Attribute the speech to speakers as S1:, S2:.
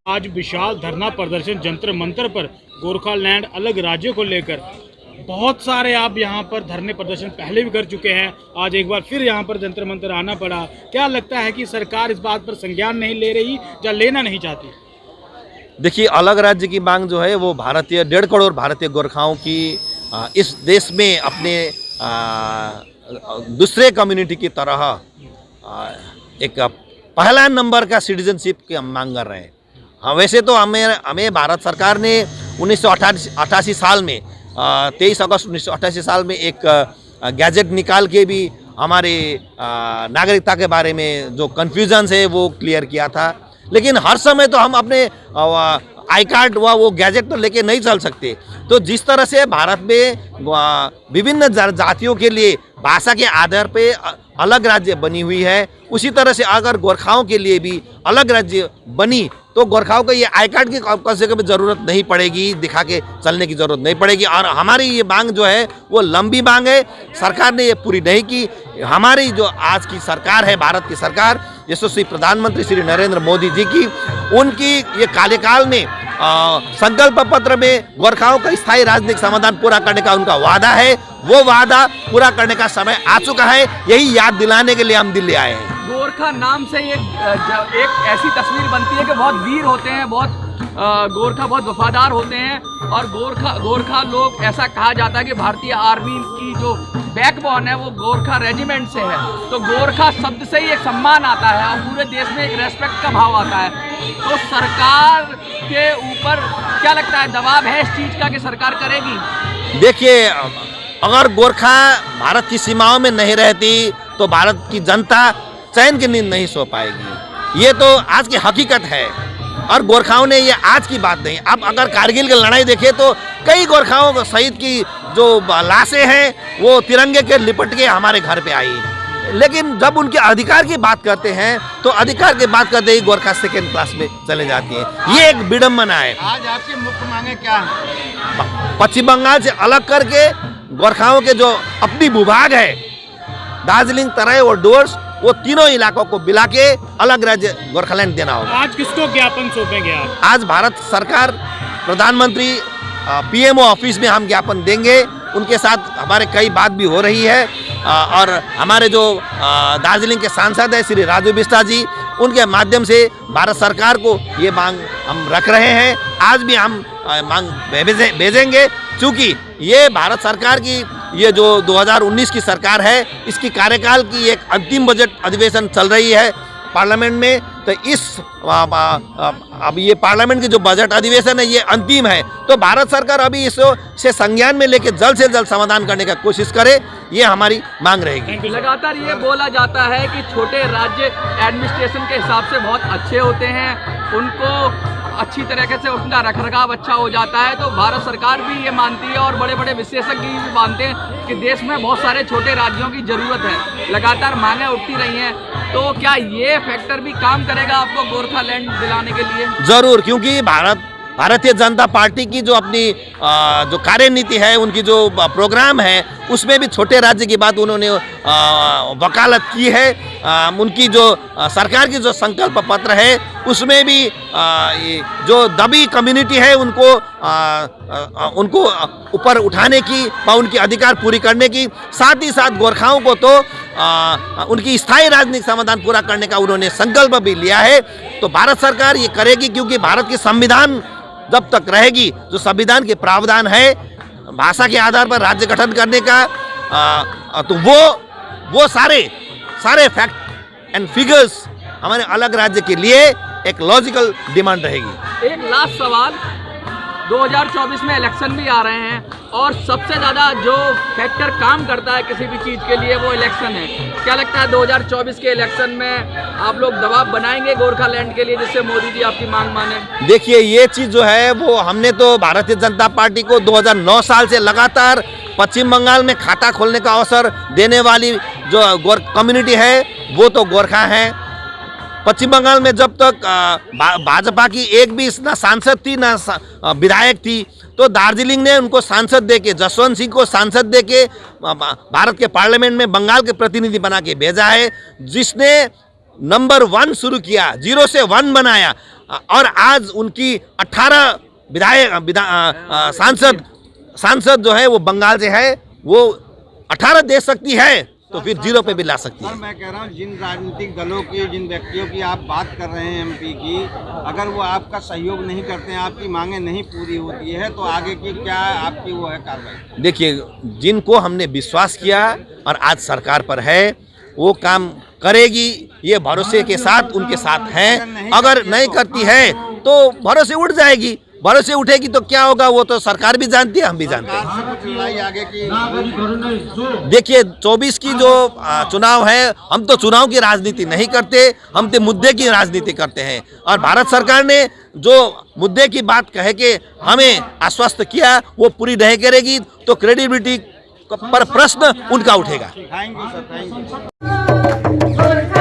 S1: आज विशाल धरना प्रदर्शन जंतर मंतर पर गोरखालैंड अलग राज्य को लेकर बहुत सारे आप यहाँ पर धरने प्रदर्शन पहले भी कर चुके हैं। आज एक बार फिर यहाँ पर जंतर मंतर आना पड़ा। क्या लगता है कि सरकार इस बात पर संज्ञान नहीं ले रही या लेना नहीं चाहती?
S2: देखिए, अलग राज्य की मांग जो है वो भारतीय 1.5 करोड़ भारतीय गोरखाओं की इस देश में अपने दूसरे कम्युनिटी की तरह एक पहला नंबर का सिटीजनशिप की हम मांग कर रहे हैं। हाँ, वैसे तो हमें भारत सरकार ने 1988 साल में 23 अगस्त 1988 साल में एक गैजेट निकाल के भी हमारे नागरिकता के बारे में जो कन्फ्यूजन है वो क्लियर किया था। लेकिन हर समय तो हम अपने आई कार्ड वो गैजेट तो लेके नहीं चल सकते। तो जिस तरह से भारत में विभिन्न जातियों के लिए भाषा के आधार पे अलग राज्य बनी हुई है, उसी तरह से अगर गोरखाओं के लिए भी अलग राज्य बनी तो गोरखाओं को ये आई कार्ड की कम से कम ज़रूरत नहीं पड़ेगी, दिखा के चलने की ज़रूरत नहीं पड़ेगी। और हमारी ये मांग जो है वो लंबी मांग है, सरकार ने ये पूरी नहीं की। हमारी जो आज की सरकार है, भारत की सरकार, यशस्वी प्रधानमंत्री श्री नरेंद्र मोदी जी की, उनकी ये कार्यकाल में संकल्प पत्र में गोरखाओं का स्थायी राजनीतिक समाधान पूरा करने का उनका वादा है। वो वादा पूरा करने का समय आ चुका है, यही याद दिलाने के लिए हम दिल्ली आए हैं।
S3: गोरखा नाम से एक ऐसी तस्वीर बनती है कि बहुत वीर होते हैं, गोरखा बहुत वफादार होते हैं। और गोरखा लोग, ऐसा कहा जाता है कि भारतीय आर्मी की जो बैकबोन है वो गोरखा रेजिमेंट से है। तो गोरखा शब्द से ही एक सम्मान आता है और पूरे देश में एक रेस्पेक्ट का भाव आता है। तो सरकार के ऊपर क्या लगता है, दबाव है इस चीज़ का कि सरकार करेगी?
S2: देखिए, अगर गोरखा भारत की सीमाओं में नहीं रहती तो भारत की जनता चैन की नींद नहीं सो पाएगी। ये तो आज की हकीकत है और गोरखाओं ने ये आज की बात नहीं। अब अगर कारगिल की लड़ाई देखें तो कई गोरखाओं को शहीद की जो लाशें हैं वो तिरंगे के लिपट के हमारे घर पे आई। लेकिन जब उनके अधिकार की बात करते हैं तो अधिकार की बात करते ही गोरखा सेकेंड क्लास में चले जाती हैं। ये एक विडम्बना है।
S4: आज आपकी मुख्य मांगे क्या है?
S2: पश्चिम बंगाल से अलग करके गोरखाओं के जो अपनी भूभाग है, दार्जिलिंग, तराई और डोर्स, वो तीनों इलाकों को मिला के अलग राज्य गोरखालैंड देना होगा।
S1: आज किसको ज्ञापन सौंपेंगे आप?
S2: आज भारत सरकार, प्रधानमंत्री, पीएमओ ऑफिस में हम ज्ञापन देंगे। उनके साथ हमारे कई बात भी हो रही है और हमारे जो दार्जिलिंग के सांसद है श्री राजू बिस्टा जी, उनके माध्यम से भारत सरकार को ये मांग हम रख रहे हैं। आज भी हम मांग भेजेंगे, क्योंकि ये भारत सरकार की ये जो 2019 की सरकार है, इसकी कार्यकाल की एक अंतिम बजट अधिवेशन चल रही है पार्लियामेंट में। तो अब ये पार्लियामेंट की जो बजट अधिवेशन है ये अंतिम है। तो भारत सरकार अभी इसे संज्ञान में लेके जल्द से जल्द समाधान करने का कोशिश करे, ये हमारी मांग रहेगी।
S3: लगातार ये बोला जाता है कि छोटे राज्य एडमिनिस्ट्रेशन के हिसाब से बहुत अच्छे होते हैं, उनको अच्छी तरीके से उनका रखरखाव अच्छा हो जाता है। तो भारत सरकार भी ये मानती है और बड़े बड़े विशेषज्ञ भी मानते हैं कि देश में बहुत सारे छोटे राज्यों की ज़रूरत है। लगातार मांगें उठती रही हैं, तो क्या ये फैक्टर भी काम करेगा आपको गोरखालैंड दिलाने के लिए?
S2: ज़रूर, क्योंकि भारतीय जनता पार्टी की जो अपनी जो कार्यनीति है, उनकी जो प्रोग्राम है, उसमें भी छोटे राज्य की बात उन्होंने वकालत की है। उनकी जो सरकार की जो संकल्प पत्र है उसमें भी जो दबी कम्युनिटी है उनको ऊपर उठाने की व उनकी अधिकार पूरी करने की, साथ ही साथ गोरखाओं को तो उनकी स्थायी राजनीतिक समाधान पूरा करने का उन्होंने संकल्प भी लिया है। तो भारत सरकार ये करेगी, क्योंकि भारत की संविधान जब तक रहेगी, जो संविधान के प्रावधान है भाषा के आधार पर राज्य गठन करने का, तो वो सारे फैक्ट एंड फिगर्स हमारे अलग राज्य के लिए एक लॉजिकल डिमांड रहेगी।
S3: एक लास्ट सवाल, 2024 में इलेक्शन भी आ रहे हैं और सबसे ज़्यादा जो फैक्टर काम करता है किसी भी चीज़ के लिए वो इलेक्शन है। क्या लगता है 2024 के इलेक्शन में आप लोग दबाव बनाएंगे गोरखालैंड के लिए जिससे मोदी जी आपकी मांग माने?
S2: देखिए, ये चीज़ जो है वो हमने तो भारतीय जनता पार्टी को 2009 साल से लगातार पश्चिम बंगाल में खाता खोलने का अवसर देने वाली जो कम्युनिटी है वो तो गोरखा है। पश्चिम बंगाल में जब तक भाजपा की एक भी ना सांसद थी ना विधायक थी, तो दार्जिलिंग ने उनको सांसद देके, जसवंत सिंह को सांसद देके भारत के पार्लियामेंट में बंगाल के प्रतिनिधि बना के भेजा है, जिसने नंबर 1 शुरू किया, 0 से 1 बनाया। और आज उनकी 18 सांसद जो है वो बंगाल से है, वो 18 दे सकती है तो फिर 0 पे भी ला सकती है।
S4: सर, मैं कह रहा हूँ जिन राजनीतिक दलों की, जिन व्यक्तियों की आप बात कर रहे हैं एमपी की, अगर वो आपका सहयोग नहीं करते हैं, आपकी मांगें नहीं पूरी होती है, तो आगे की क्या आपकी वो है कार्रवाई?
S2: देखिए, जिनको हमने विश्वास किया और आज सरकार पर है, वो काम करेगी, ये भरोसे के साथ उनके साथ हैं। अगर नहीं करती है तो भरोसे उठ जाएगी। भरोसे उठेगी तो क्या होगा वो तो सरकार भी जानती है, हम भी जानते हैं।
S4: आगे की
S2: देखिए, 24 की जो चुनाव है, हम तो चुनाव की राजनीति नहीं करते, हम तो मुद्दे की राजनीति करते हैं। और भारत सरकार ने जो मुद्दे की बात कह के हमें आश्वस्त किया वो पूरी नहीं करेगी तो क्रेडिबिलिटी पर प्रश्न उनका उठेगा।
S4: Thank you sir, thank you.